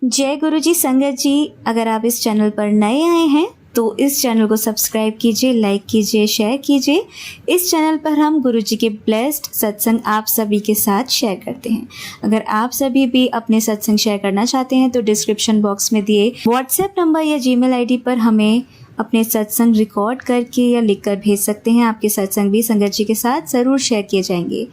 जय गुरु जी। संगत जी, अगर आप इस चैनल पर नए आए हैं तो इस चैनल को सब्सक्राइब कीजिए, लाइक कीजिए, शेयर कीजिए। इस चैनल पर हम गुरु जी के ब्लेस्ड सत्संग आप सभी के साथ शेयर करते हैं। अगर आप सभी भी अपने सत्संग शेयर करना चाहते हैं तो डिस्क्रिप्शन बॉक्स में दिए व्हाट्सएप नंबर या जीमेल आईडी पर हमें अपने सत्संग रिकॉर्ड करके या लिखकर भेज सकते हैं। आपके सत्संग भी संगत जी के साथ ज़रूर शेयर किए जाएंगे।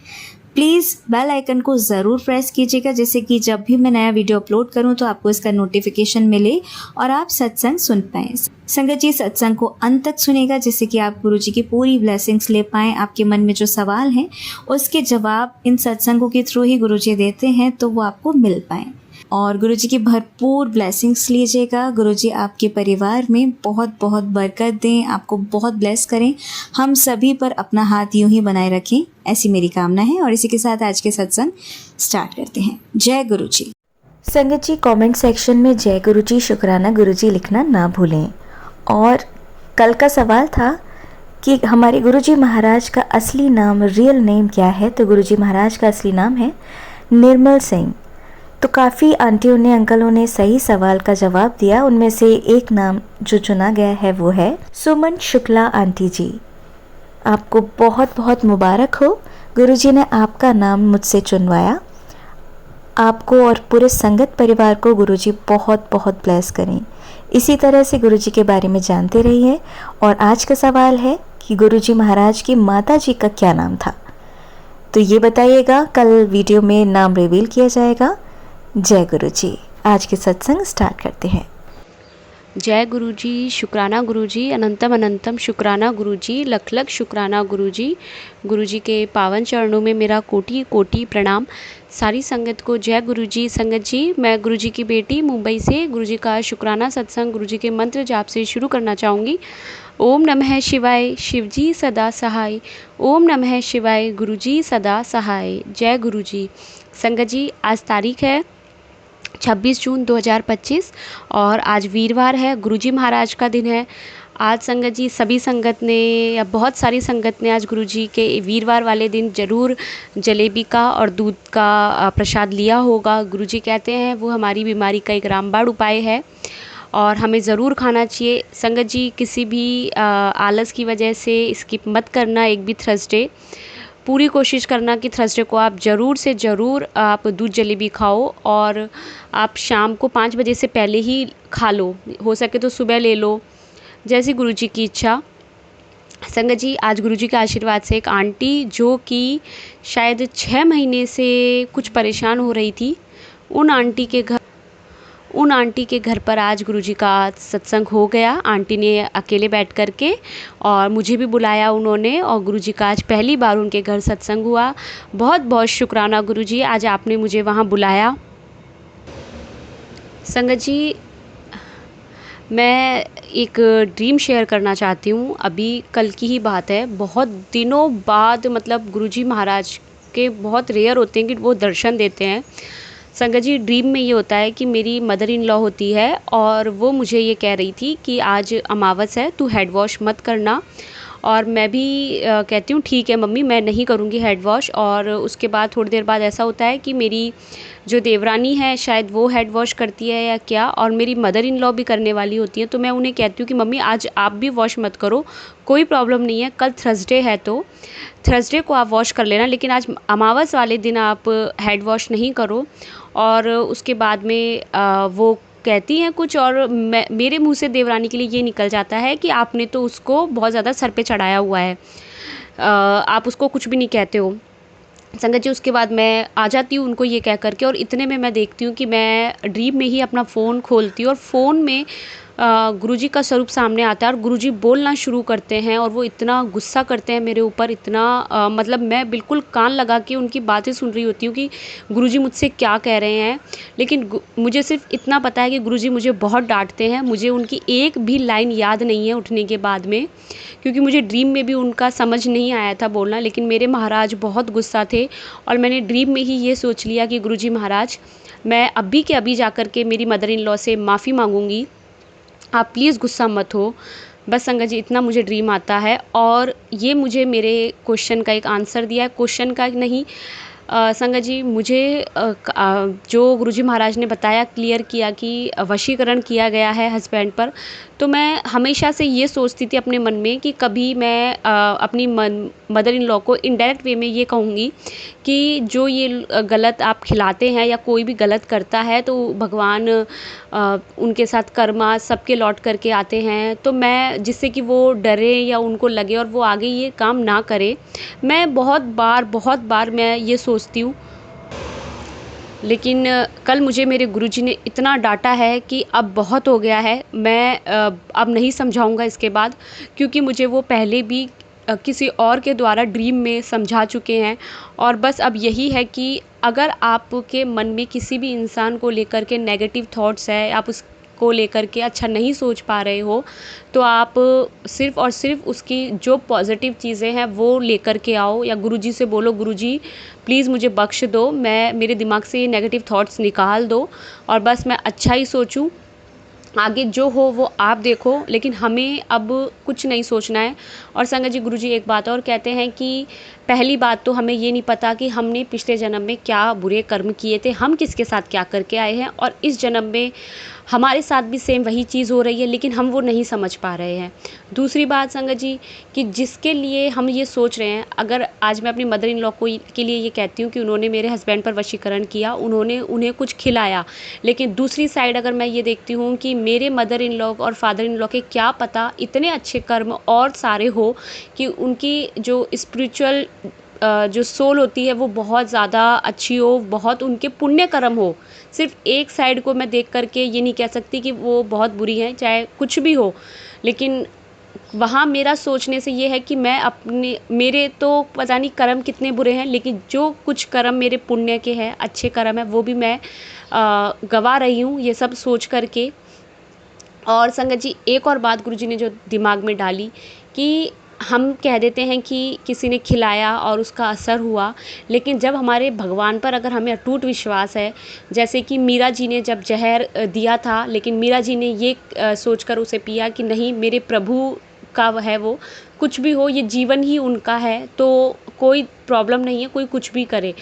प्लीज़ बेल आइकन को ज़रूर प्रेस कीजिएगा, जिससे कि जब भी मैं नया वीडियो अपलोड करूं तो आपको इसका नोटिफिकेशन मिले और आप सत्संग सुन पाएँ। संगत जी, सत्संग को अंत तक सुनेगा, जिससे कि आप गुरु जी की पूरी ब्लेसिंग्स ले पाएँ। आपके मन में जो सवाल हैं उसके जवाब इन सत्संगों के थ्रू ही गुरु जी देते हैं, तो वो आपको मिल पाएँ और गुरु जी की भरपूर ब्लेसिंग्स लीजिएगा। गुरु जी आपके परिवार में बहुत बहुत बरकत दें, आपको बहुत ब्लेस करें, हम सभी पर अपना हाथ यूं ही बनाए रखें, ऐसी मेरी कामना है। और इसी के साथ आज के सत्संग स्टार्ट करते हैं। जय गुरु जी। संगत जी, कमेंट सेक्शन में जय गुरु जी, शुक्राना गुरु जी लिखना ना भूलें। और कल का सवाल था कि हमारे गुरु जी महाराज का असली नाम, रियल नेम क्या है। तो गुरु जी महाराज का असली नाम है निर्मल सिंह। तो काफ़ी आंटियों ने, अंकलों ने सही सवाल का जवाब दिया। उनमें से एक नाम जो चुना गया है वो है सुमन शुक्ला आंटी जी। आपको बहुत बहुत मुबारक हो, गुरुजी ने आपका नाम मुझसे चुनवाया। आपको और पूरे संगत परिवार को गुरुजी बहुत बहुत ब्लेस करें। इसी तरह से गुरुजी के बारे में जानते रहिए। और आज का सवाल है कि गुरुजी महाराज की माता जी का क्या नाम था। तो ये बताइएगा, कल वीडियो में नाम रिवील किया जाएगा। जय गुरु जी। आज के सत्संग स्टार्ट करते हैं। जय गुरु जी, शुक्राना गुरु जी, अनंतम अनंतम शुक्राना गुरु जी, लख लख शुक्राना गुरु जी। गुरु जी के पावन चरणों में मेरा कोटि कोटि प्रणाम। सारी संगत को जय गुरु जी। संगत जी, मैं गुरु जी की बेटी मुंबई से गुरु जी का शुक्राना सत्संग गुरु जी के मंत्र जाप से शुरू करना चाहूँगी। ओम नमः शिवाय, शिव जी सदा सहाय। ओम नमः शिवाय, गुरु जी सदा सहाय। जय गुरु जी। संगत जी, आज तारीख है 26 जून 2025 और आज वीरवार है, गुरुजी महाराज का दिन है। आज संगत जी, सभी संगत ने या बहुत सारी संगत ने आज गुरुजी के वीरवार वाले दिन ज़रूर जलेबी का और दूध का प्रसाद लिया होगा। गुरुजी कहते हैं वो हमारी बीमारी का एक रामबाण उपाय है और हमें ज़रूर खाना चाहिए। संगत जी, किसी भी आलस की वजह से स्किप मत करना एक भी थर्सडे। पूरी कोशिश करना कि थर्सडे को आप ज़रूर से ज़रूर आप दूध जलेबी खाओ और आप शाम को 5 बजे से पहले ही खा लो, हो सके तो सुबह ले लो, जैसी गुरुजी की इच्छा। संगत जी, आज गुरुजी के आशीर्वाद से एक आंटी जो कि शायद 6 महीने से कुछ परेशान हो रही थी, उन आंटी के घर पर आज गुरुजी का सत्संग हो गया। आंटी ने अकेले बैठ कर के और मुझे भी बुलाया उन्होंने, और गुरुजी का आज पहली बार उनके घर सत्संग हुआ। बहुत बहुत शुक्राना गुरुजी, आज आपने मुझे वहाँ बुलाया। संगत जी, मैं एक ड्रीम शेयर करना चाहती हूँ। अभी कल की ही बात है, बहुत दिनों बाद, मतलब गुरुजी महाराज के बहुत रेयर होते हैं कि वो दर्शन देते हैं। संगत जी, ड्रीम में ये होता है कि मेरी मदर इन लॉ होती है और वो मुझे ये कह रही थी कि आज अमावस है, तू हेड वॉश मत करना। और मैं भी कहती हूँ ठीक है मम्मी, मैं नहीं करूँगी हेड वॉश। और उसके बाद थोड़ी देर बाद ऐसा होता है कि मेरी जो देवरानी है शायद वो हेड वॉश करती है या क्या, और मेरी मदर इन लॉ भी करने वाली होती है। तो मैं उन्हें कहती हूँ कि मम्मी आज आप भी वॉश मत करो, कोई प्रॉब्लम नहीं है, कल थर्सडे है तो थर्सडे को आप वॉश कर लेना, लेकिन आज अमावस वाले दिन आप हेड वॉश नहीं करो। और उसके बाद में वो कहती हैं कुछ और मेरे मुंह से देवरानी के लिए ये निकल जाता है कि आपने तो उसको बहुत ज़्यादा सर पे चढ़ाया हुआ है, आप उसको कुछ भी नहीं कहते हो। संगत जी, उसके बाद मैं आ जाती हूँ उनको ये कह कर के, और इतने में मैं देखती हूँ कि मैं ड्रीम में ही अपना फ़ोन खोलती हूँ और फ़ोन में गुरुजी का स्वरूप सामने आता है और गुरुजी बोलना शुरू करते हैं। और वो इतना गुस्सा करते हैं मेरे ऊपर, इतना मतलब मैं बिल्कुल कान लगा के उनकी बातें सुन रही होती हूँ कि गुरुजी मुझसे क्या कह रहे हैं। लेकिन मुझे सिर्फ इतना पता है कि गुरुजी मुझे बहुत डांटते हैं। मुझे उनकी एक भी लाइन याद नहीं है उठने के बाद में, क्योंकि मुझे ड्रीम में भी उनका समझ नहीं आया था बोलना। लेकिन मेरे महाराज बहुत गुस्सा थे और मैंने ड्रीम में ही ये सोच लिया कि गुरुजी महाराज, मैं अभी के अभी जाकर के मेरी मदर इन लॉ से माफ़ी मांगूंगी, आप प्लीज़ गुस्सा मत हो। बस संगत जी, इतना मुझे ड्रीम आता है और ये मुझे मेरे क्वेश्चन का एक आंसर दिया है। क्वेश्चन का नहीं, संगत जी मुझे जो गुरुजी महाराज ने बताया, क्लियर किया कि वशीकरण किया गया है हस्बैंड पर, तो मैं हमेशा से ये सोचती थी अपने मन में कि कभी मैं अपनी मदर इन लॉ को इनडायरेक्ट वे में ये कहूँगी कि जो ये गलत आप खिलाते हैं या कोई भी गलत करता है तो भगवान उनके साथ कर्मा सबके लौट करके आते हैं, तो मैं जिससे कि वो डरे या उनको लगे और वो आगे ये काम ना करे। मैं बहुत बार मैं ये सोचती हूँ, लेकिन कल मुझे मेरे गुरुजी ने इतना डांटा है कि अब बहुत हो गया है, मैं अब नहीं समझाऊंगा इसके बाद, क्योंकि मुझे वो पहले भी किसी और के द्वारा ड्रीम में समझा चुके हैं। और बस अब यही है कि अगर आपके मन में किसी भी इंसान को लेकर के नेगेटिव थॉट्स है, आप उसको लेकर के अच्छा नहीं सोच पा रहे हो, तो आप सिर्फ़ और सिर्फ उसकी जो पॉजिटिव चीज़ें हैं वो लेकर के आओ, या गुरुजी से बोलो गुरुजी प्लीज़ मुझे बख्श दो, मेरे दिमाग से ये नेगेटिव थॉट्स निकाल दो और बस मैं अच्छा ही सोचूं, आगे जो हो वो आप देखो, लेकिन हमें अब कुछ नहीं सोचना है। और संगत जी गुरुजी एक बात और कहते हैं कि पहली बात तो हमें ये नहीं पता कि हमने पिछले जन्म में क्या बुरे कर्म किए थे, हम किसके साथ क्या करके आए हैं, और इस जन्म में हमारे साथ भी सेम वही चीज़ हो रही है, लेकिन हम वो नहीं समझ पा रहे हैं। दूसरी बात संगत जी कि जिसके लिए हम ये सोच रहे हैं, अगर आज मैं अपनी मदर इन लॉ को के लिए ये कहती हूँ कि उन्होंने मेरे हस्बैंड पर वशीकरण किया, उन्होंने उन्हें कुछ खिलाया, लेकिन दूसरी साइड अगर मैं ये देखती हूँ कि मेरे मदर इन लॉ और फादर इन लॉ के क्या पता इतने अच्छे कर्म और सारे हो कि उनकी जो स्पिरिचुअल जो सोल होती है वो बहुत ज़्यादा अच्छी हो, बहुत उनके पुण्य कर्म हो। सिर्फ एक साइड को मैं देख करके ये नहीं कह सकती कि वो बहुत बुरी हैं, चाहे कुछ भी हो, लेकिन वहाँ मेरा सोचने से ये है कि मैं मेरे तो पता नहीं कर्म कितने बुरे हैं, लेकिन जो कुछ कर्म मेरे पुण्य के हैं, अच्छे कर्म हैं, वो भी मैं गवा रही हूँ ये सब सोच करके। और संगत जी एक और बात गुरुजी ने जो दिमाग में डाली कि हम कह देते हैं कि किसी ने खिलाया और उसका असर हुआ, लेकिन जब हमारे भगवान पर अगर हमें अटूट विश्वास है, जैसे कि मीरा जी ने जब जहर दिया था, लेकिन मीरा जी ने ये सोचकर उसे पिया कि नहीं मेरे प्रभु का है वो, कुछ भी हो ये जीवन ही उनका है, तो कोई प्रॉब्लम नहीं है, कोई कुछ भी करे,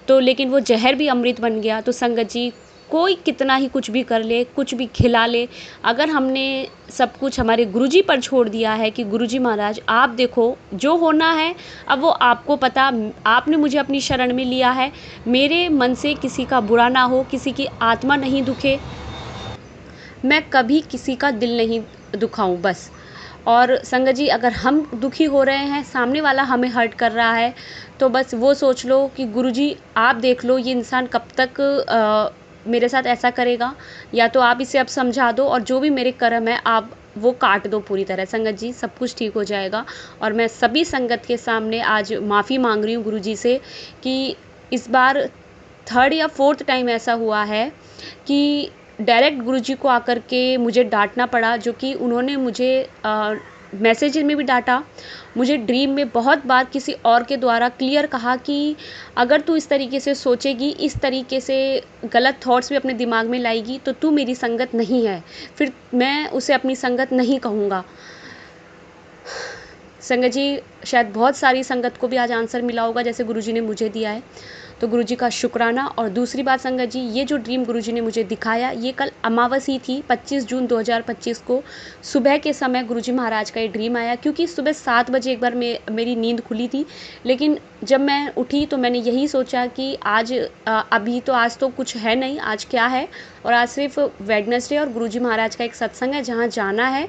तो लेकिन वो जहर भी अमृत बन गया। तो संगत जी कोई कितना ही कुछ भी कर ले, कुछ भी खिला ले, अगर हमने सब कुछ हमारे गुरुजी पर छोड़ दिया है कि गुरुजी महाराज आप देखो जो होना है, अब वो आपको पता, आपने मुझे अपनी शरण में लिया है, मेरे मन से किसी का बुरा ना हो, किसी की आत्मा नहीं दुखे, मैं कभी किसी का दिल नहीं दुखाऊं बस। और संगत जी अगर हम दुखी हो रहे हैं, सामने वाला हमें हर्ट कर रहा है, तो बस वो सोच लो कि गुरुजी आप देख लो ये इंसान कब तक मेरे साथ ऐसा करेगा, या तो आप इसे अब समझा दो और जो भी मेरे कर्म है आप वो काट दो पूरी तरह। संगत जी सब कुछ ठीक हो जाएगा। और मैं सभी संगत के सामने आज माफ़ी मांग रही हूँ गुरुजी से कि इस बार थर्ड या फोर्थ टाइम ऐसा हुआ है कि डायरेक्ट गुरुजी को आकर के मुझे डांटना पड़ा, जो कि उन्होंने मुझे मैसेज में भी डांटा, मुझे ड्रीम में बहुत बार किसी और के द्वारा क्लियर कहा कि अगर तू इस तरीके से सोचेगी, इस तरीके से गलत थॉट्स भी अपने दिमाग में लाएगी, तो तू मेरी संगत नहीं है, फिर मैं उसे अपनी संगत नहीं कहूँगा। संगत जी शायद बहुत सारी संगत को भी आज आंसर मिला होगा जैसे गुरुजी ने मुझे दिया है, तो गुरुजी का शुक्राना। और दूसरी बात संगत जी, ये जो ड्रीम गुरुजी ने मुझे दिखाया ये कल अमावस्या थी, 25 जून 2025 को सुबह के समय गुरुजी महाराज का ये ड्रीम आया, क्योंकि सुबह 7 बजे एक बार मेरी नींद खुली थी, लेकिन जब मैं उठी तो मैंने यही सोचा कि आज अभी तो आज तो कुछ है नहीं, आज क्या है, और आज सिर्फ वेडनेसडे और गुरुजी महाराज का एक सत्संग है जहाँ जाना है,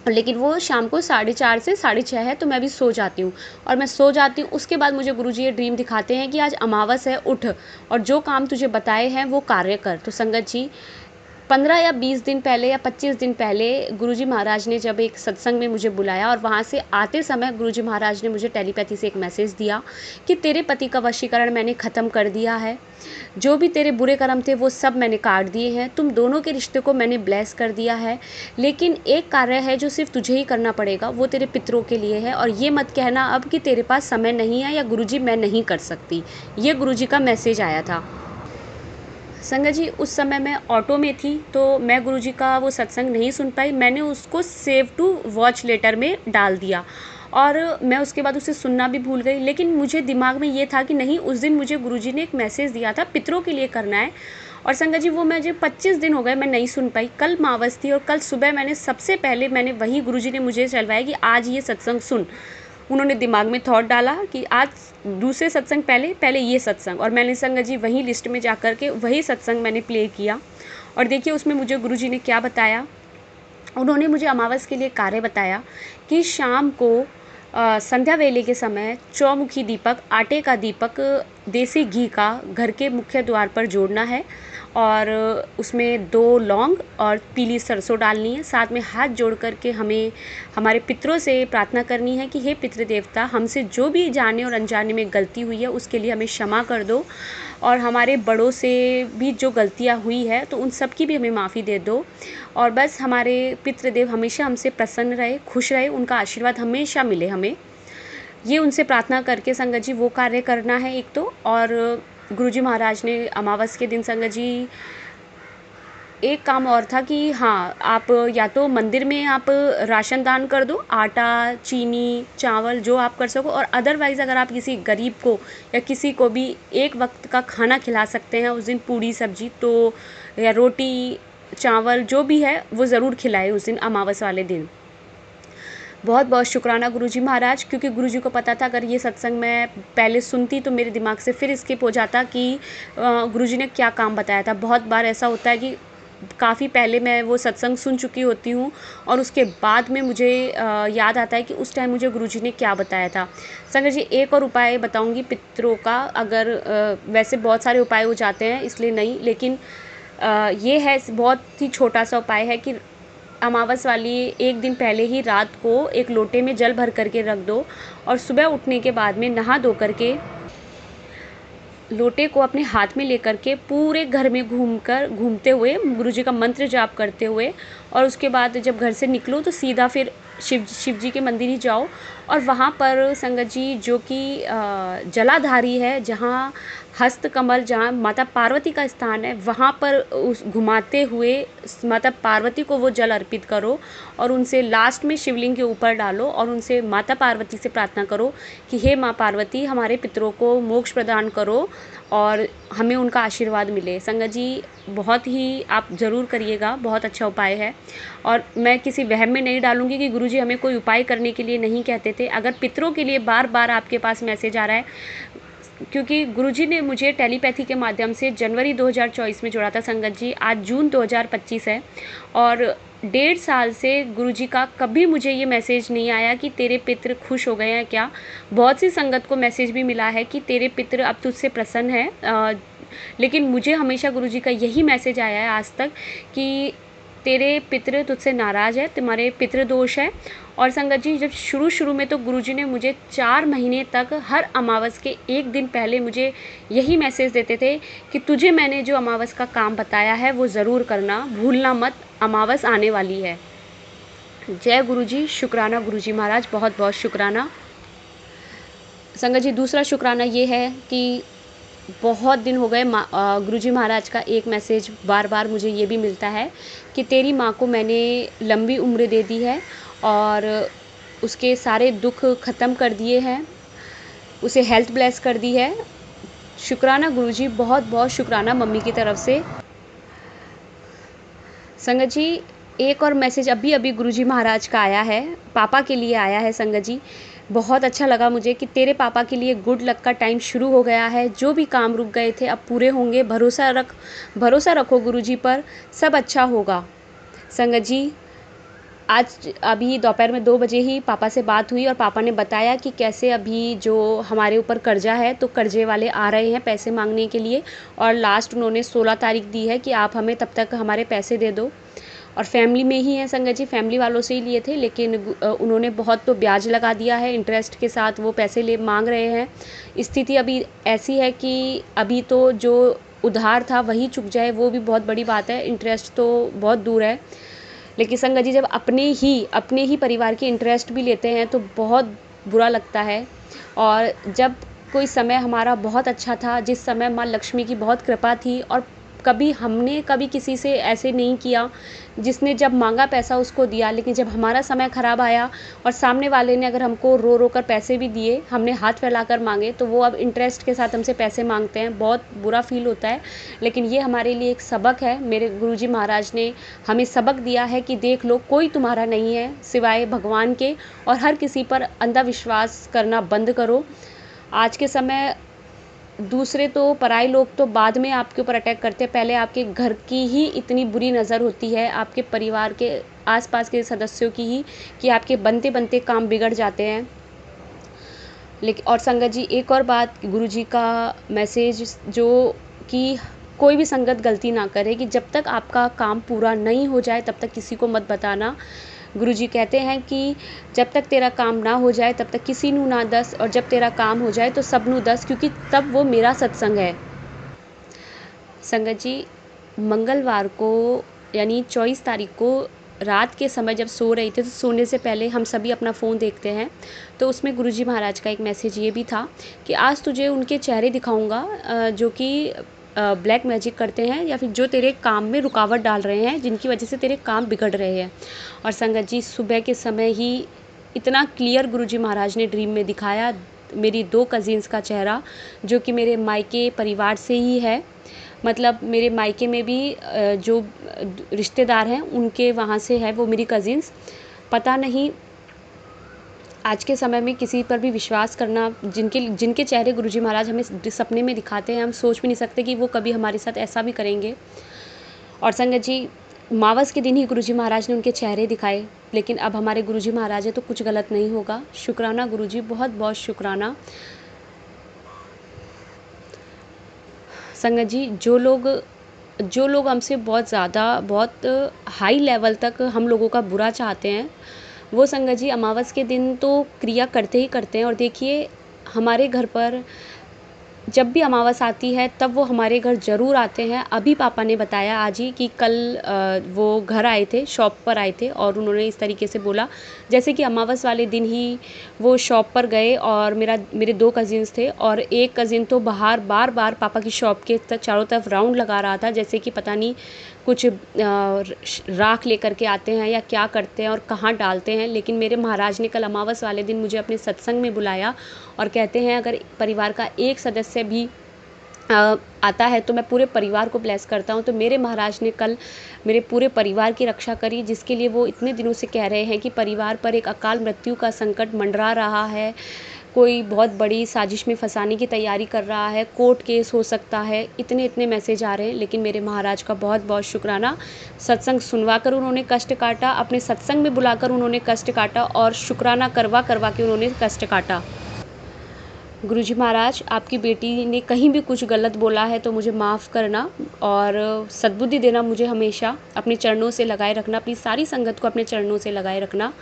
लेकिन वो शाम को 4:30 से 6:30 है, तो मैं भी सो जाती हूँ। और मैं सो जाती हूँ, उसके बाद मुझे गुरुजी ये ड्रीम दिखाते हैं कि आज अमावस है, उठ और जो काम तुझे बताए हैं वो कार्य कर। तो संगत जी 15 या 20 दिन पहले या 25 दिन पहले गुरुजी महाराज ने जब एक सत्संग में मुझे बुलाया, और वहाँ से आते समय गुरुजी महाराज ने मुझे टेलीपैथी से एक मैसेज दिया कि तेरे पति का वशीकरण मैंने ख़त्म कर दिया है, जो भी तेरे बुरे कर्म थे वो सब मैंने काट दिए हैं, तुम दोनों के रिश्ते को मैंने ब्लेस कर दिया है, लेकिन एक कार्य है जो सिर्फ तुझे ही करना पड़ेगा, वो तेरे पितरों के लिए है, और ये मत कहना अब कि तेरे पास समय नहीं है या गुरुजी मैं नहीं कर सकती। ये गुरुजी का मैसेज आया था। संगत जी उस समय मैं ऑटो में थी, तो मैं गुरुजी का वो सत्संग नहीं सुन पाई, मैंने उसको सेव टू वॉच लेटर में डाल दिया। और मैं उसके बाद उसे सुनना भी भूल गई। लेकिन मुझे दिमाग में ये था कि नहीं, उस दिन मुझे गुरुजी ने एक मैसेज दिया था, पितरों के लिए करना है। और संगत जी वो मुझे 25 दिन हो गए मैं नहीं सुन पाई। कल मावस थी और कल सुबह मैंने सबसे पहले वही गुरुजी ने मुझे चलवाया कि आज ये सत्संग सुन। उन्होंने दिमाग में थॉट डाला कि आज दूसरे सत्संग पहले ये सत्संग, और मैंने संगत जी वही लिस्ट में जा कर के वही सत्संग मैंने प्ले किया। और देखिए उसमें मुझे गुरुजी ने क्या बताया। उन्होंने मुझे अमावस के लिए कार्य बताया कि शाम को संध्या वेले के समय चौमुखी दीपक, आटे का दीपक देसी घी का घर के मुख्य द्वार पर जोड़ना है और उसमें 2 लौंग और पीली सरसों डालनी है। साथ में हाथ जोड़ कर के हमें हमारे पितरों से प्रार्थना करनी है कि हे पितृ देवता, हमसे जो भी जाने और अनजाने में गलती हुई है उसके लिए हमें क्षमा कर दो, और हमारे बड़ों से भी जो गलतियाँ हुई है तो उन सब की भी हमें माफ़ी दे दो। और बस हमारे पितृदेव हमेशा हमसे प्रसन्न रहे, खुश रहे, उनका आशीर्वाद हमेशा मिले हमें। ये उनसे प्रार्थना करके संगत जी वो कार्य करना है एक तो। और गुरुजी महाराज ने अमावस के दिन संगत जी एक काम और था कि हाँ, आप या तो मंदिर में आप राशन दान कर दो, आटा, चीनी, चावल जो आप कर सको, और अदरवाइज़ अगर आप किसी गरीब को या किसी को भी एक वक्त का खाना खिला सकते हैं उस दिन, पूड़ी सब्जी तो या रोटी चावल जो भी है वो ज़रूर खिलाए उस दिन अमावस वाले दिन। बहुत बहुत शुक्राना गुरुजी महाराज, क्योंकि गुरुजी को पता था अगर ये सत्संग मैं पहले सुनती तो मेरे दिमाग से फिर स्किप हो जाता कि गुरुजी ने क्या काम बताया था। बहुत बार ऐसा होता है कि काफ़ी पहले मैं वो सत्संग सुन चुकी होती हूँ और उसके बाद में मुझे याद आता है कि उस टाइम मुझे गुरुजी ने क्या बताया था। संगत जी एक और उपाय बताऊँगी पितरों का, अगर वैसे बहुत सारे उपाय हो जाते हैं इसलिए नहीं, लेकिन ये है बहुत ही छोटा सा उपाय है कि अमावस वाली एक दिन पहले ही रात को एक लोटे में जल भर करके रख दो और सुबह उठने के बाद में नहा धो करके लोटे को अपने हाथ में लेकर के पूरे घर में घूमते हुए गुरुजी का मंत्र जाप करते हुए, और उसके बाद जब घर से निकलो तो सीधा फिर शिव जी के मंदिर ही जाओ। और वहाँ पर संगत जी जो कि जलाधारी है, जहाँ हस्त कमल, जहाँ माता पार्वती का स्थान है, वहाँ पर उस घुमाते हुए माता पार्वती को वो जल अर्पित करो और उनसे लास्ट में शिवलिंग के ऊपर डालो और उनसे माता पार्वती से प्रार्थना करो कि हे माँ पार्वती, हमारे पितरों को मोक्ष प्रदान करो और हमें उनका आशीर्वाद मिले। संगत जी बहुत ही आप ज़रूर करिएगा, बहुत अच्छा उपाय है। और मैं किसी वहम में नहीं डालूंगी कि गुरुजी हमें कोई उपाय करने के लिए नहीं कहते थे। अगर पितरों के लिए बार बार आपके पास मैसेज आ रहा है, क्योंकि गुरुजी ने मुझे टेलीपैथी के माध्यम से जनवरी 2024 में जोड़ा था संगत जी, आज जून 2025 है और 1.5 साल से गुरुजी का कभी मुझे ये मैसेज नहीं आया कि तेरे पितृ खुश हो गए हैं क्या। बहुत सी संगत को मैसेज भी मिला है कि तेरे पितृ अब तुझसे प्रसन्न है, लेकिन मुझे हमेशा गुरुजी का यही मैसेज आया है आज तक कि तेरे पितृ तुझसे नाराज़ है, तुम्हारे पितृ दोष है। और संगत जी जब शुरू में तो गुरुजी ने मुझे 4 महीने तक हर अमावस के एक दिन पहले मुझे यही मैसेज देते थे कि तुझे मैंने जो अमावस का काम बताया है वो ज़रूर करना, भूलना मत, अमावस आने वाली है। जय गुरुजी, शुक्राना गुरुजी महाराज, बहुत बहुत शुक्राना। संगत जी दूसरा शुक्राना ये है कि बहुत दिन हो गए गुरुजी महाराज का एक मैसेज बार बार मुझे ये भी मिलता है कि तेरी माँ को मैंने लंबी उम्र दे दी है और उसके सारे दुख ख़त्म कर दिए हैं, उसे हेल्थ ब्लेस कर दी है। शुक्राना गुरुजी, बहुत बहुत शुक्राना मम्मी की तरफ से। संगत जी एक और मैसेज अभी अभी गुरुजी महाराज का आया है, पापा के लिए आया है संगत जी। बहुत अच्छा लगा मुझे कि तेरे पापा के लिए गुड लक का टाइम शुरू हो गया है, जो भी काम रुक गए थे अब पूरे होंगे, भरोसा रखो गुरुजी पर, सब अच्छा होगा। संगत जी आज अभी दोपहर में 2 बजे ही पापा से बात हुई और पापा ने बताया कि कैसे अभी जो हमारे ऊपर कर्जा है तो कर्जे वाले आ रहे हैं पैसे मांगने के लिए, और लास्ट उन्होंने 16 तारीख दी है कि आप हमें तब तक हमारे पैसे दे दो। और फैमिली में ही है संगत जी, फैमिली वालों से ही लिए थे, लेकिन उन्होंने बहुत तो ब्याज लगा दिया है, इंटरेस्ट के साथ वो पैसे मांग रहे हैं। स्थिति अभी ऐसी है कि अभी तो जो उधार था वही चुक जाए वो भी बहुत बड़ी बात है, इंटरेस्ट तो बहुत दूर है। लेकिन संगत जी जब अपने ही परिवार के इंटरेस्ट भी लेते हैं तो बहुत बुरा लगता है। और जब कोई समय हमारा बहुत अच्छा था, जिस समय माँ लक्ष्मी की बहुत कृपा थी और कभी हमने कभी किसी से ऐसे नहीं किया, जिसने जब माँगा पैसा उसको दिया, लेकिन जब हमारा समय ख़राब आया और सामने वाले ने अगर हमको रो-रो कर पैसे भी दिए, हमने हाथ फैलाकर माँगे, तो वो अब इंटरेस्ट के साथ हमसे पैसे माँगते हैं, बहुत बुरा फ़ील होता है। लेकिन ये हमारे लिए एक सबक है, मेरे गुरुजी महाराज ने हमें सबक दिया है कि देख लो, कोई तुम्हारा नहीं है सिवाय भगवान के, और हर किसी पर अंधविश्वास करना बंद करो। आज के समय दूसरे तो पराए लोग तो बाद में आपके ऊपर अटैक करते हैं, पहले आपके घर की ही इतनी बुरी नज़र होती है, आपके परिवार के आस-पास के सदस्यों की ही, कि आपके बनते-बनते काम बिगड़ जाते हैं। लेकिन और संगत जी, एक और बात, गुरुजी का मैसेज जो कि कोई भी संगत गलती ना करे कि जब तक आपका काम पूरा नहीं हो जाए तब तक किसी को मत बताना। गुरुजी कहते हैं कि जब तक तेरा काम ना हो जाए तब तक किसी नू ना दस, और जब तेरा काम हो जाए तो सबनू दस, क्योंकि तब वो मेरा सत्संग है। संगत जी, मंगलवार को यानी 24 तारीख को रात के समय जब सो रही थी, तो सोने से पहले हम सभी अपना फ़ोन देखते हैं, तो उसमें गुरुजी महाराज का एक मैसेज ये भी था कि आज तुझे उनके चेहरे दिखाऊंगा जो कि ब्लैक मैजिक करते हैं, या फिर जो तेरे काम में रुकावट डाल रहे हैं, जिनकी वजह से तेरे काम बिगड़ रहे हैं। और संगत जी, सुबह के समय ही इतना क्लियर गुरुजी महाराज ने ड्रीम में दिखाया मेरी 2 कज़िन्स का चेहरा, जो कि मेरे मायके परिवार से ही है। मतलब मेरे मायके में भी जो रिश्तेदार हैं उनके वहाँ से है वो मेरी कज़िन्स। पता नहीं, आज के समय में किसी पर भी विश्वास करना, जिनके जिनके चेहरे गुरुजी महाराज हमें सपने में दिखाते हैं, हम सोच भी नहीं सकते कि वो कभी हमारे साथ ऐसा भी करेंगे। और संगत जी, मावस के दिन ही गुरुजी महाराज ने उनके चेहरे दिखाए, लेकिन अब हमारे गुरुजी महाराज है तो कुछ गलत नहीं होगा। शुक्राना गुरुजी, बहुत बहुत शुक्राना। संगत जी, जो लोग हमसे बहुत ज़्यादा, बहुत हाई लेवल तक हम लोगों का बुरा चाहते हैं, वो संगत जी अमावस के दिन तो क्रिया करते ही करते हैं। और देखिए, हमारे घर पर जब भी अमावस आती है तब वो हमारे घर ज़रूर आते हैं। अभी पापा ने बताया आज ही कि कल वो घर आए थे, शॉप पर आए थे, और उन्होंने इस तरीके से बोला जैसे कि अमावस वाले दिन ही वो शॉप पर गए, और मेरे 2 कज़िन्स थे, और एक कज़िन तो बाहर बार-बार पापा की शॉप के चारों तरफ राउंड लगा रहा था, जैसे कि पता नहीं कुछ राख लेकर के आते हैं या क्या करते हैं और कहाँ डालते हैं। लेकिन मेरे महाराज ने कल अमावस वाले दिन मुझे अपने सत्संग में बुलाया और कहते हैं अगर परिवार का एक सदस्य भी आता है तो मैं पूरे परिवार को ब्लेस करता हूँ। तो मेरे महाराज ने कल मेरे पूरे परिवार की रक्षा करी, जिसके लिए वो इतने दिनों से कह रहे हैं कि परिवार पर एक अकाल मृत्यु का संकट मंडरा रहा है, कोई बहुत बड़ी साजिश में फंसाने की तैयारी कर रहा है, कोर्ट केस हो सकता है, इतने इतने मैसेज आ रहे हैं। लेकिन मेरे महाराज का बहुत बहुत शुक्राना, सत्संग सुनवा कर उन्होंने कष्ट काटा, अपने सत्संग में बुलाकर उन्होंने कष्ट काटा, और शुक्राना करवा करवा के उन्होंने कष्ट काटा। गुरुजी महाराज, आपकी बेटी ने कहीं भी कुछ गलत बोला है तो मुझे माफ़ करना, और सद्बुद्धि देना, मुझे हमेशा अपने चरणों से लगाए रखना, अपनी सारी संगत को अपने चरणों से लगाए रखना।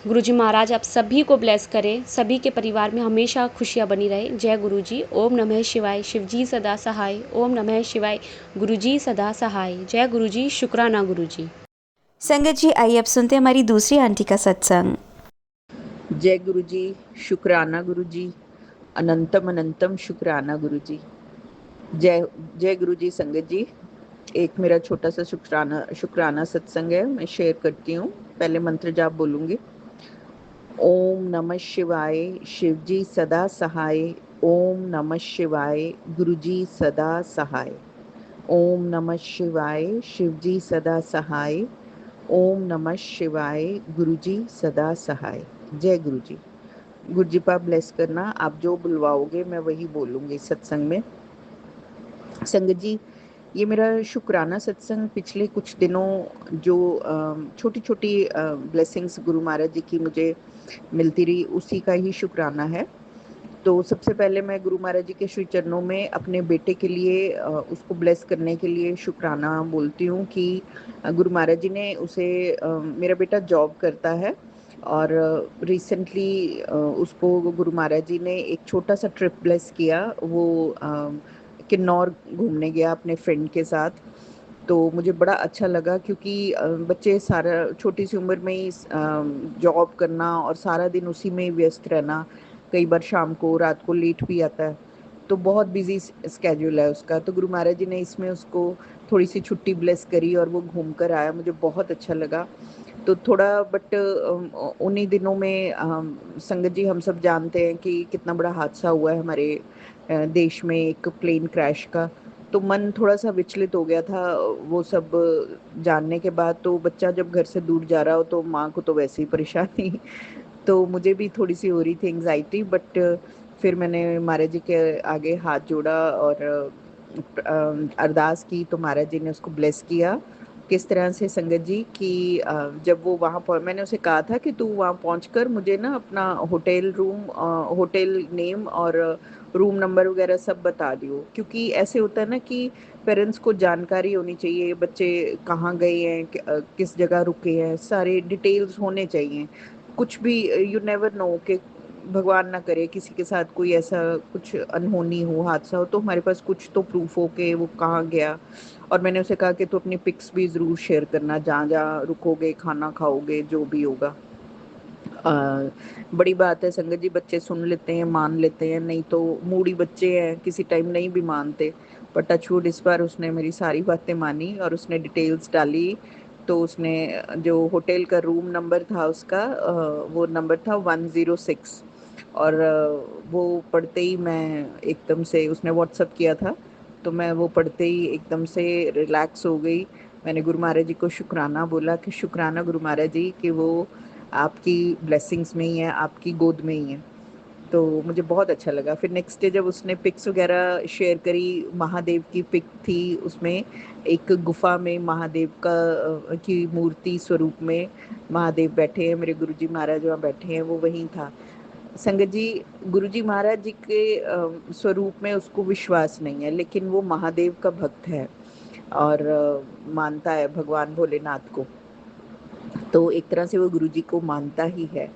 गुरुजी महाराज आप सभी को ब्लेस करें, सभी के परिवार में हमेशा खुशियाँ बनी रहे। जय गुरुजी। ओम नमः शिवाय। शिवजी सदा सहाय। ओम नमः शिवाय। गुरुजी सदा सहाय। जय गुरुजी। शुक्राना गुरुजी। संगत जी, आइए अब सुनते हैं हमारी दूसरी आंटी का सत्संग। जय गुरुजी, शुक्राना गुरुजी, अनंतम अनंतम शुक्राना गुरुजी। जय जय गुरुजी। संगत जी, एक मेरा छोटा सा शुक्राना सत्संग है, मैं शेयर करती हूँ। पहले मंत्र जाप बोलूंगी। ओम नमः शिवाय, शिवजी सदा सहाय। ओम नमः शिवाय, गुरुजी सदा सहाय। ओम नमः शिवाय, शिवजी सदा सहाय। ओम नमः शिवाय, गुरुजी सदा सहाय। जय गुरुजी। गुरुजी पा ब्लेस करना, आप जो बुलवाओगे मैं वही बोलूँगी सत्संग में। संगत जी, ये मेरा शुक्राना सत्संग पिछले कुछ दिनों जो छोटी छोटी ब्लेसिंग्स गुरु महाराज जी की मुझे मिलती रही, उसी का ही शुक्राना है। तो सबसे पहले मैं गुरु महाराज जी के श्री चरणों में अपने बेटे के लिए उसको ब्लेस करने के लिए शुक्राना बोलती हूँ कि गुरु महाराज जी ने उसे मेरा बेटा जॉब करता है, और रिसेंटली उसको गुरु महाराज जी ने एक छोटा सा ट्रिप ब्लेस किया। वो किन्नौर घूमने गया अपने फ्रेंड के साथ। तो मुझे बड़ा अच्छा लगा, क्योंकि बच्चे सारा छोटी सी उम्र में ही जॉब करना और सारा दिन उसी में व्यस्त रहना, कई बार शाम को रात को लेट भी आता है। तो बहुत बिजी स्केड्यूल है उसका, तो गुरु महाराज जी ने इसमें उसको थोड़ी सी छुट्टी ब्लेस करी और वो घूम कर आया, मुझे बहुत अच्छा लगा। तो थोड़ा बट उन्हीं दिनों में संगत जी हम सब जानते हैं कि कितना बड़ा हादसा हुआ है हमारे देश में एक प्लेन क्रैश का। तो मन थोड़ा सा विचलित हो गया था वो सब जानने के बाद। तो बच्चा जब घर से दूर जा रहा हो तो माँ को तो वैसे ही परेशानी तो मुझे भी थोड़ी सी हो रही थी एंग्जाइटी, बट फिर मैंने महाराज जी के आगे हाथ जोड़ा और अरदास की, तो महाराज जी ने उसको ब्लेस किया। किस तरह से संगत जी कि जब वो वहाँ पर, मैंने उसे कहा था कि तू वहाँ पहुँचकर मुझे ना अपना होटल रूम, होटल नेम और रूम नंबर वगैरह सब बता दियो, क्योंकि ऐसे होता है ना कि पेरेंट्स को जानकारी होनी चाहिए बच्चे कहाँ गए हैं, किस जगह रुके हैं, सारे डिटेल्स होने चाहिए। कुछ भी यू नेवर नो कि भगवान ना करे किसी के साथ कोई ऐसा कुछ अनहोनी हो, हादसा हो, तो हमारे पास कुछ तो प्रूफ हो कि वो कहाँ गया। और मैंने उसे कहा कि तू अपनी पिक्स भी ज़रूर शेयर करना, जहाँ जहाँ रुकोगे, खाना खाओगे, जो भी होगा। बड़ी बात है संगत जी, बच्चे सुन लेते हैं, मान लेते हैं, नहीं तो मूडी बच्चे हैं, किसी टाइम नहीं भी मानते। पर टचवुड इस बार उसने मेरी सारी बातें मानी और उसने डिटेल्स डाली। तो उसने जो होटल का रूम नंबर था उसका, वो नंबर था 106। और वो पढ़ते ही मैं एकदम से, उसने व्हाट्सअप किया था, तो मैं वो पढ़ते ही एकदम से रिलैक्स हो गई। मैंने गुरु महाराज जी को शुक्राना बोला कि शुक्राना गुरु महाराज जी कि वो आपकी ब्लेसिंग्स में ही है, आपकी गोद में ही है। तो मुझे बहुत अच्छा लगा। फिर नेक्स्ट डे जब उसने पिक्स वगैरह शेयर करी, महादेव की पिक थी उसमें, एक गुफा में महादेव का की मूर्ति स्वरूप में महादेव बैठे हैं, मेरे गुरुजी महाराज वहाँ बैठे हैं, वो वहीं था। संगत जी, गुरुजी महाराज जी के स्वरूप में उसको विश्वास नहीं है, लेकिन वो महादेव का भक्त है और मानता है भगवान भोलेनाथ को। तो एक तरह से वो गुरुजी को मानता ही है।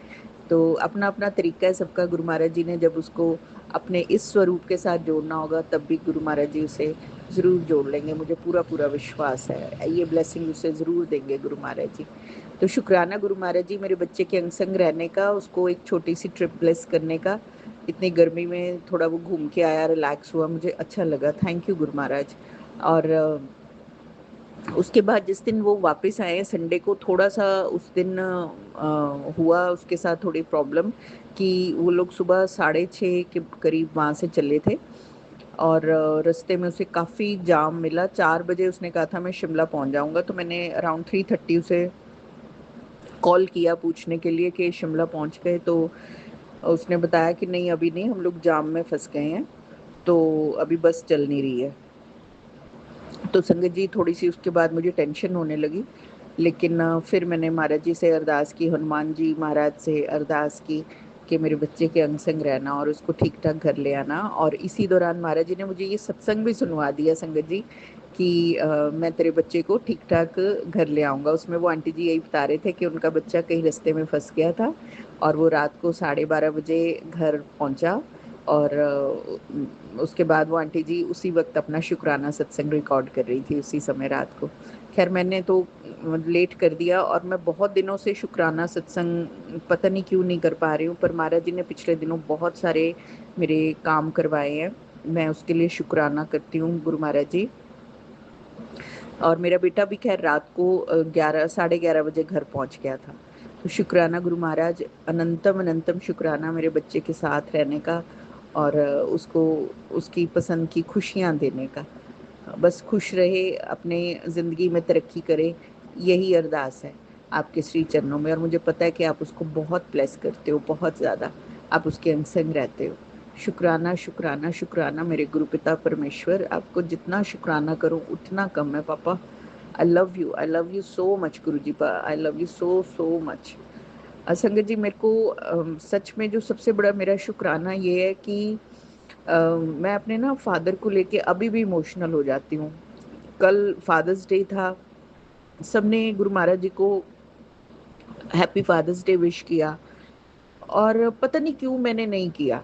तो अपना अपना तरीका है सबका। गुरु महाराज जी ने जब उसको अपने इस स्वरूप के साथ जोड़ना होगा, तब भी गुरु महाराज जी उसे ज़रूर जोड़ लेंगे, मुझे पूरा पूरा विश्वास है। ये ब्लेसिंग उसे ज़रूर देंगे गुरु महाराज जी। तो शुक्राना गुरु महाराज जी, मेरे बच्चे के अंग संग रहने का, उसको एक छोटी सी ट्रिप ब्लेस करने का। इतनी गर्मी में थोड़ा वो घूम के आया, रिलैक्स हुआ, मुझे अच्छा लगा। थैंक यू गुरु महाराज। और उसके बाद जिस दिन वो वापस आए संडे को, थोड़ा सा उस दिन हुआ उसके साथ थोड़ी प्रॉब्लम कि वो लोग सुबह 6:30 के करीब वहाँ से चले थे और रास्ते में उसे काफ़ी जाम मिला। 4 बजे उसने कहा था मैं शिमला पहुँच जाऊँगा, तो मैंने अराउंड 3:30 उसे कॉल किया पूछने के लिए कि शिमला पहुँच गए। तो उसने बताया कि नहीं अभी नहीं, हम लोग जाम में फंस गए हैं, तो अभी बस चल नहीं रही है। तो संगत जी थोड़ी सी उसके बाद मुझे टेंशन होने लगी, लेकिन फिर मैंने महाराज जी से अरदास की, हनुमान जी महाराज से अरदास की कि मेरे बच्चे के अंग संग रहना और उसको ठीक ठाक घर ले आना। और इसी दौरान महाराज जी ने मुझे ये सत्संग भी सुनवा दिया संगत जी कि मैं तेरे बच्चे को ठीक ठाक घर ले आऊँगा। उसमें वो आंटी जी यही बता रहे थे कि उनका बच्चा कहीं रास्ते में फंस गया था और वो रात को 12:30 बजे घर पहुँचा। और उसके बाद वो आंटी जी उसी वक्त अपना शुक्राना सत्संग रिकॉर्ड कर रही थी उसी समय रात को। खैर मैंने तो लेट कर दिया और मैं बहुत दिनों से शुक्राना सत्संग पता नहीं क्यों नहीं कर पा रही हूँ, पर महाराज जी ने पिछले दिनों बहुत सारे मेरे काम करवाए हैं, मैं उसके लिए शुक्राना करती हूँ गुरु महाराज जी। और मेरा बेटा भी खैर रात को 11 साढ़े 11 बजे घर पहुंच गया था। तो शुक्राना गुरु महाराज, अनंतम अनंतम शुक्राना मेरे बच्चे के साथ रहने का और उसको उसकी पसंद की खुशियाँ देने का। बस खुश रहे, अपने ज़िंदगी में तरक्की करे, यही अरदास है आपके श्री चरणों में। और मुझे पता है कि आप उसको बहुत ब्लेस करते हो, बहुत ज़्यादा आप उसके अंग संग रहते हो। शुक्राना शुक्राना शुक्राना मेरे गुरु पिता परमेश्वर, आपको जितना शुक्राना करूं उतना कम है पापा। I love you so much guru ji, I love you so so much. संगत जी, मेरे को सच में जो सबसे बड़ा मेरा शुक्राना ये है कि मैं अपने ना फादर को लेके अभी भी इमोशनल हो जाती हूँ। कल फादर्स डे था, सबने गुरु महाराज जी को हैप्पी फादर्स डे विश किया और पता नहीं क्यों मैंने नहीं किया,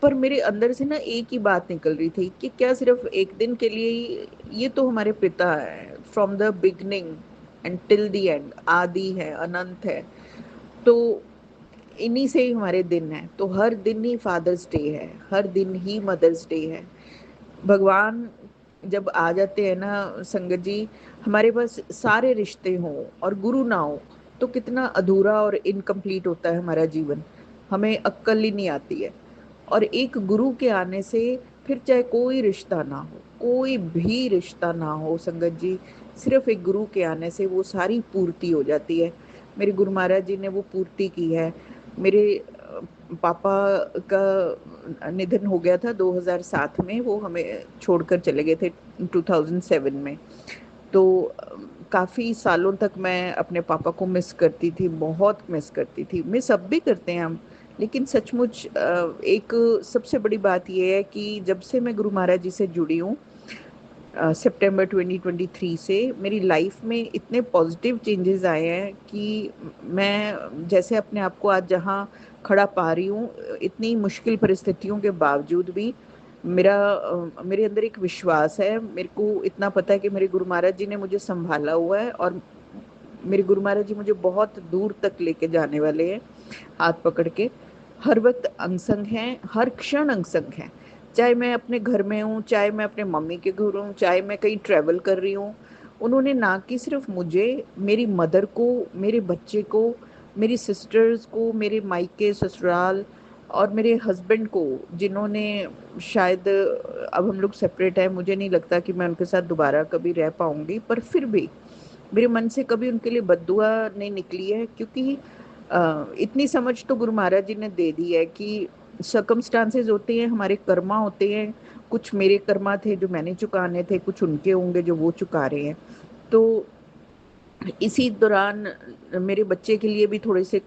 पर मेरे अंदर से ना एक ही बात निकल रही थी कि क्या सिर्फ एक दिन के लिए ही, ये तो हमारे पिता है, from the beginning and till the end, आदि है, अनंत है। तो इन्हीं से ही हमारे दिन हैं। तो हर दिन ही फादर्स डे है, हर दिन ही मदर्स डे है। भगवान जब आ जाते हैं ना संगत जी, हमारे पास सारे रिश्ते हों और गुरु ना हो तो कितना अधूरा और इनकम्प्लीट होता है हमारा जीवन, हमें अक्कल ही नहीं आती है। और एक गुरु के आने से फिर चाहे कोई रिश्ता ना हो, कोई भी रिश्ता ना हो संगत जी, सिर्फ एक गुरु के आने से वो सारी पूर्ति हो जाती है। मेरे गुरु महाराज जी ने वो पूर्ति की है। मेरे पापा का निधन हो गया था 2007 में, वो हमें छोड़कर चले गए थे 2007 में। तो काफ़ी सालों तक मैं अपने पापा को मिस करती थी, बहुत मिस करती थी। मिस अब भी करते हैं हम, लेकिन सचमुच एक सबसे बड़ी बात ये है कि जब से मैं गुरु महाराज जी से जुड़ी हूँ, सितंबर 2023 से मेरी लाइफ में इतने पॉजिटिव चेंजेस आए हैं कि मैं जैसे अपने आप को आज जहाँ खड़ा पा रही हूँ, इतनी मुश्किल परिस्थितियों के बावजूद भी मेरे अंदर एक विश्वास है। मेरे को इतना पता है कि मेरे गुरु महाराज जी ने मुझे संभाला हुआ है और मेरे गुरु महाराज जी मुझे बहुत दूर तक लेके जाने वाले हैं, हाथ पकड़ के। हर वक्त अंग-संग हैं, हर क्षण अंग-संग हैं। चाहे मैं अपने घर में हूँ, चाहे मैं अपने मम्मी के घर हूँ, चाहे मैं कहीं ट्रैवल कर रही हूँ, उन्होंने ना कि सिर्फ मुझे, मेरी मदर को, मेरे बच्चे को, मेरी सिस्टर्स को, मेरे मायके, ससुराल और मेरे हस्बैंड को, जिन्होंने शायद अब हम लोग सेपरेट हैं, मुझे नहीं लगता कि मैं उनके साथ दोबारा कभी रह पाऊँगी, पर फिर भी मेरे मन से कभी उनके लिए बद्दुआ नहीं निकली है, क्योंकि इतनी समझ तो गुरु महाराज जी ने दे दी है कि सर्कमस्टांसेस होते हैं, हमारे कर्मा होते हैं। कुछ मेरे कर्मा थे जो मैंने चुकाने थे, कुछ उनके होंगे जो वो चुका रहे हैं। तो इसी दौरान मेरे बच्चे के लिए भी थोड़े से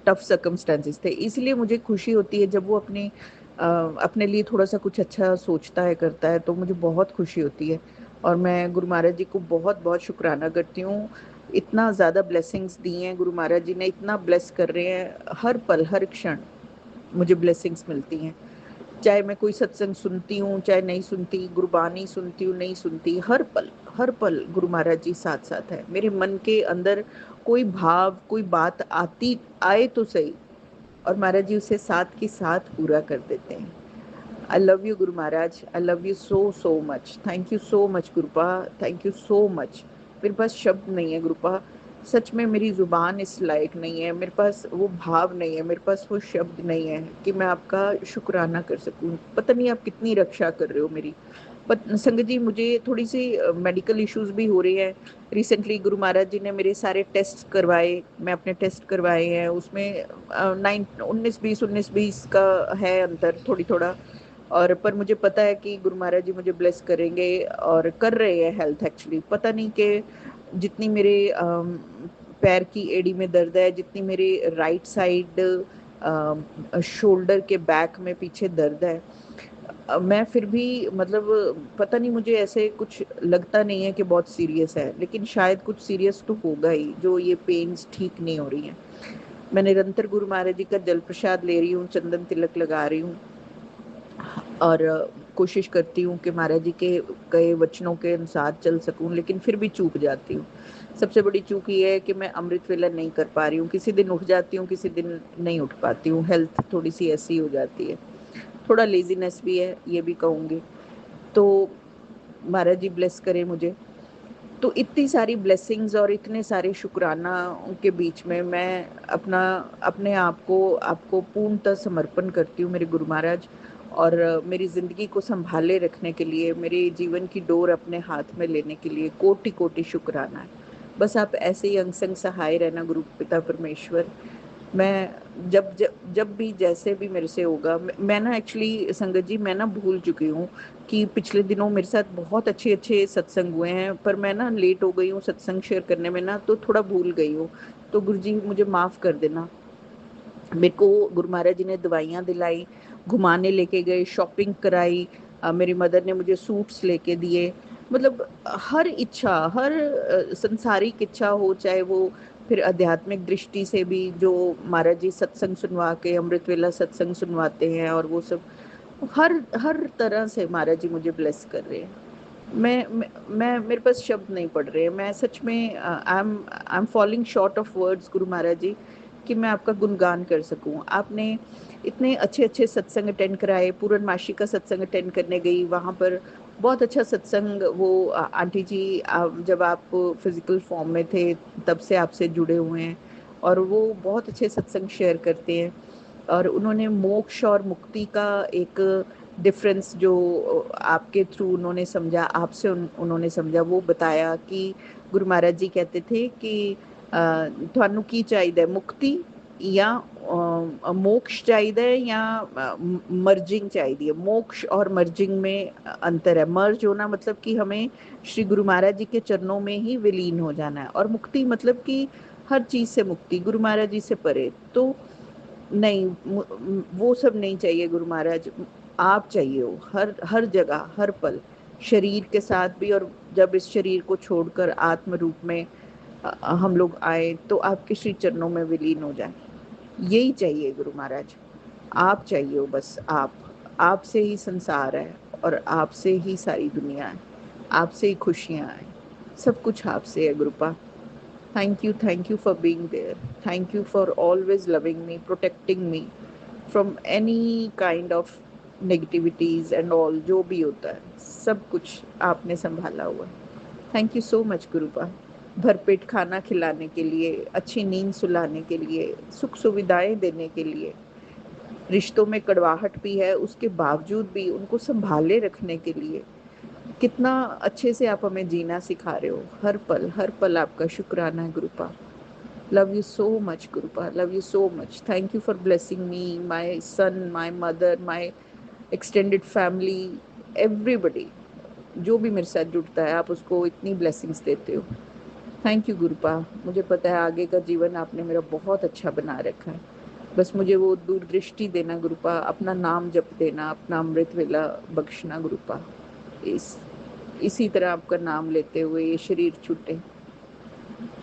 टफ सर्कमस्टांसेस थे, इसलिए मुझे खुशी होती है जब वो अपने लिए थोड़ा सा कुछ अच्छा सोचता है, करता है, तो मुझे बहुत खुशी होती है। और मैं गुरु महाराज जी को बहुत बहुत शुक्राना करती हूँ। इतना ज़्यादा ब्लेसिंग्स दी हैं गुरु महाराज जी ने, इतना ब्लेस कर रहे हैं, हर पल हर क्षण मुझे ब्लेसिंग्स मिलती हैं। चाहे मैं कोई सत्संग सुनती हूँ, चाहे नहीं सुनती, गुरबानी सुनती हूँ, नहीं सुनती, हर पल गुरु महाराज जी साथ साथ है। मेरे मन के अंदर कोई भाव, कोई बात आती आए तो सही, और महाराज जी उसे साथ के साथ पूरा कर देते हैं। आई love you guru Maharaj, I love you so so much. Thank you so much गुरुपा, थैंक यू सो मच। मेरे पास शब्द नहीं है गुरुपा, सच में मेरी जुबान इस लायक नहीं है, मेरे पास वो भाव नहीं है, मेरे पास वो शब्द नहीं है कि मैं आपका शुक्राना कर सकूं। पता नहीं आप कितनी रक्षा कर रहे हो मेरी। बट संगत जी, मुझे थोड़ी सी मेडिकल इश्यूज भी हो रहे हैं। रिसेंटली गुरु महाराज जी ने मेरे सारे टेस्ट करवाए, मैं अपने टेस्ट करवाए हैं, उसमें 19-20 का है अंतर, थोड़ी थोड़ा। और पर मुझे पता है कि गुरु महाराज जी मुझे ब्लेस करेंगे और कर रहे हैं हेल्थ। एक्चुअली पता नहीं कि जितनी मेरे पैर की एड़ी में दर्द है, जितनी मेरे राइट साइड शोल्डर के बैक में पीछे दर्द है, मैं फिर भी मतलब पता नहीं, मुझे ऐसे कुछ लगता नहीं है कि बहुत सीरियस है, लेकिन शायद कुछ सीरियस तो होगा ही जो ये पेन्स ठीक नहीं हो रही हैं। मैं निरंतर गुरु महाराज जी का जल प्रसाद ले रही हूँ, चंदन तिलक लगा रही हूँ और कोशिश करती हूँ कि महाराज जी के कहे वचनों के अनुसार चल सकूं, लेकिन फिर भी चूक जाती हूँ। सबसे बड़ी चूक ये है कि मैं अमृत वेला नहीं कर पा रही हूँ। किसी दिन उठ जाती हूँ, किसी दिन नहीं उठ पाती हूँ। हेल्थ थोड़ी सी ऐसी हो जाती है, थोड़ा लेजीनेस भी है, ये भी कहूँगी। तो महाराज जी ब्लेस करें मुझे। तो इतनी सारी ब्लेसिंग्स और इतने सारे शुक्राना के बीच में मैं अपने आप को आपको पूर्णतः समर्पण करती हूँ मेरे गुरु महाराज। और मेरी ज़िंदगी को संभाले रखने के लिए, मेरे जीवन की डोर अपने हाथ में लेने के लिए कोटि कोटि शुक्राना है। बस आप ऐसे ही अंग संग सहाय रहना गुरु पिता परमेश्वर। मैं जब भी जैसे भी मेरे से होगा, मैं ना एक्चुअली संगत जी, मैं ना भूल चुकी हूँ कि पिछले दिनों मेरे साथ बहुत अच्छे अच्छे सत्संग हुए हैं, पर मैं ना लेट हो गई हूँ सत्संग शेयर करने में ना, तो थोड़ा भूल गई हूँ। तो गुरु जी मुझे माफ़ कर देना। मेरे को गुरु महाराज जी ने दवाइयाँ दिलाई, घुमाने लेके गए, शॉपिंग कराई, मेरी मदर ने मुझे सूट्स लेके दिए। मतलब हर इच्छा, हर संसारिक इच्छा हो, चाहे वो फिर आध्यात्मिक दृष्टि से भी, जो महाराज जी सत्संग सुनवा के अमृत वेला सत्संग सुनवाते हैं और वो सब, हर हर तरह से महाराज जी मुझे ब्लेस कर रहे हैं। मैं मेरे पास शब्द नहीं पड़ रहे हैं। मैं सच में I am falling short of words Guru Maharaj जी, कि मैं आपका गुणगान कर सकूं। आपने इतने अच्छे अच्छे सत्संग अटेंड कराए, पूर्णमासी का सत्संग अटेंड करने गई, वहाँ पर बहुत अच्छा सत्संग वो आंटी जी जब आप फिजिकल फॉर्म में थे तब से आपसे जुड़े हुए हैं और वो बहुत अच्छे सत्संग शेयर करते हैं और उन्होंने मोक्ष और मुक्ति का एक डिफरेंस जो आपके थ्रू उन्होंने समझा, आपसे उन्होंने समझा, वो बताया कि गुरु महाराज जी कहते थे कि ਤੁਹਾਨੂੰ ਕੀ ਚਾਹੀਦਾ, ਮੁਕਤੀ ਜਾਂ मोक्ष चाहिए या मर्जिंग चाहिए। मोक्ष और मर्जिंग में अंतर है। मर्ज होना मतलब कि हमें श्री गुरु महाराज जी के चरणों में ही विलीन हो जाना है और मुक्ति मतलब कि हर चीज से मुक्ति, गुरु महाराज जी से परे। तो नहीं, वो सब नहीं चाहिए गुरु महाराज, आप चाहिए हो हर हर जगह, हर पल, शरीर के साथ भी। और जब इस शरीर को छोड़कर आत्म रूप में हम लोग आए तो आपके श्री चरणों में विलीन हो जाए, यही चाहिए गुरु महाराज। आप चाहिए हो बस, आपसे ही संसार है और आपसे ही सारी दुनिया है, आपसे ही खुशियां हैं, सब कुछ आपसे है गुरुपा। thank you for being there, thank you for always loving me, protecting me from any kind of negativities and all, जो भी होता है सब कुछ आपने संभाला हुआ। Thank you so much गुरुपा। भरपेट खाना खिलाने के लिए, अच्छी नींद सुलाने के लिए, सुख सुविधाएं देने के लिए, रिश्तों में कड़वाहट भी है उसके बावजूद भी उनको संभाले रखने के लिए, कितना अच्छे से आप हमें जीना सिखा रहे हो। हर पल आपका शुक्राना है गुरुपा। लव यू सो मच गुरुपा, love you so much. Thank you for blessing me, my son, my mother, my extended family, everybody जो भी मेरे साथ जुड़ता है, आप उसको इतनी ब्लेसिंग्स देते हो। Thank you गुरुपा। मुझे पता है आगे का जीवन आपने मेरा बहुत अच्छा बना रखा है, बस मुझे वो दूरदृष्टि देना गुरुपा, अपना नाम जप देना, अपना अमृत वेला बख्शना गुरुपा। इसी तरह आपका नाम लेते हुए ये शरीर छूटे।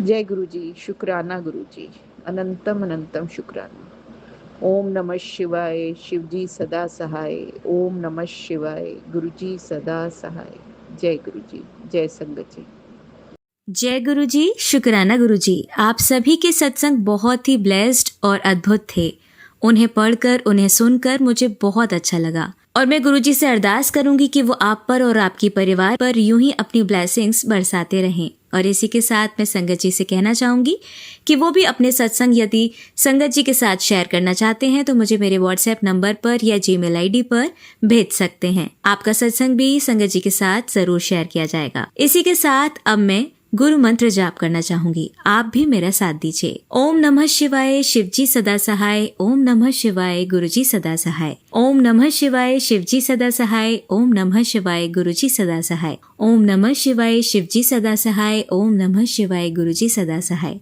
जय गुरु जी, शुक्राना गुरु जी, अनंतम अनंतम शुक्राना। ओम नमः शिवाय, शिव जी सदा सहाय। ओम नमः शिवाय, गुरु जी सदा सहाय। जय गुरु जी, जय संगत जी। जय गुरु जी, शुक्राना गुरु जी। आप सभी के सत्संग बहुत ही ब्लेस्ड और अद्भुत थे। उन्हें पढ़कर, उन्हें सुनकर मुझे बहुत अच्छा लगा और मैं गुरु जी से अरदास करूंगी कि वो आप पर और आपके परिवार पर यूं ही अपनी ब्लेसिंग्स बरसाते रहें। और इसी के साथ मैं संगत जी से कहना चाहूंगी कि वो भी अपने सत्संग यदि संगत जी के साथ शेयर करना चाहते हैं तो मुझे मेरे व्हाट्सएप नंबर पर या जीमेल आईडी पर भेज सकते हैं। आपका सत्संग भी संगत जी के साथ जरूर शेयर किया जाएगा। इसी के साथ अब मैं गुरु मंत्र जाप करना चाहूंगी, आप भी मेरा साथ दीजिए। ओम नमः शिवाय, शिव जी सदा सहाय। ओम नमः शिवाय, गुरु जी सदा सहाय। ओम नमः शिवाय, शिव जी सदा सहाय। ओम नमः शिवाय, गुरु जी सदा सहाय। ओम नमः शिवाय, शिव जी सदा सहाय। ओम नमः शिवाय, गुरु जी सदा सहाय।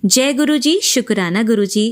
जय गुरु जी, शुक्राना गुरु जी,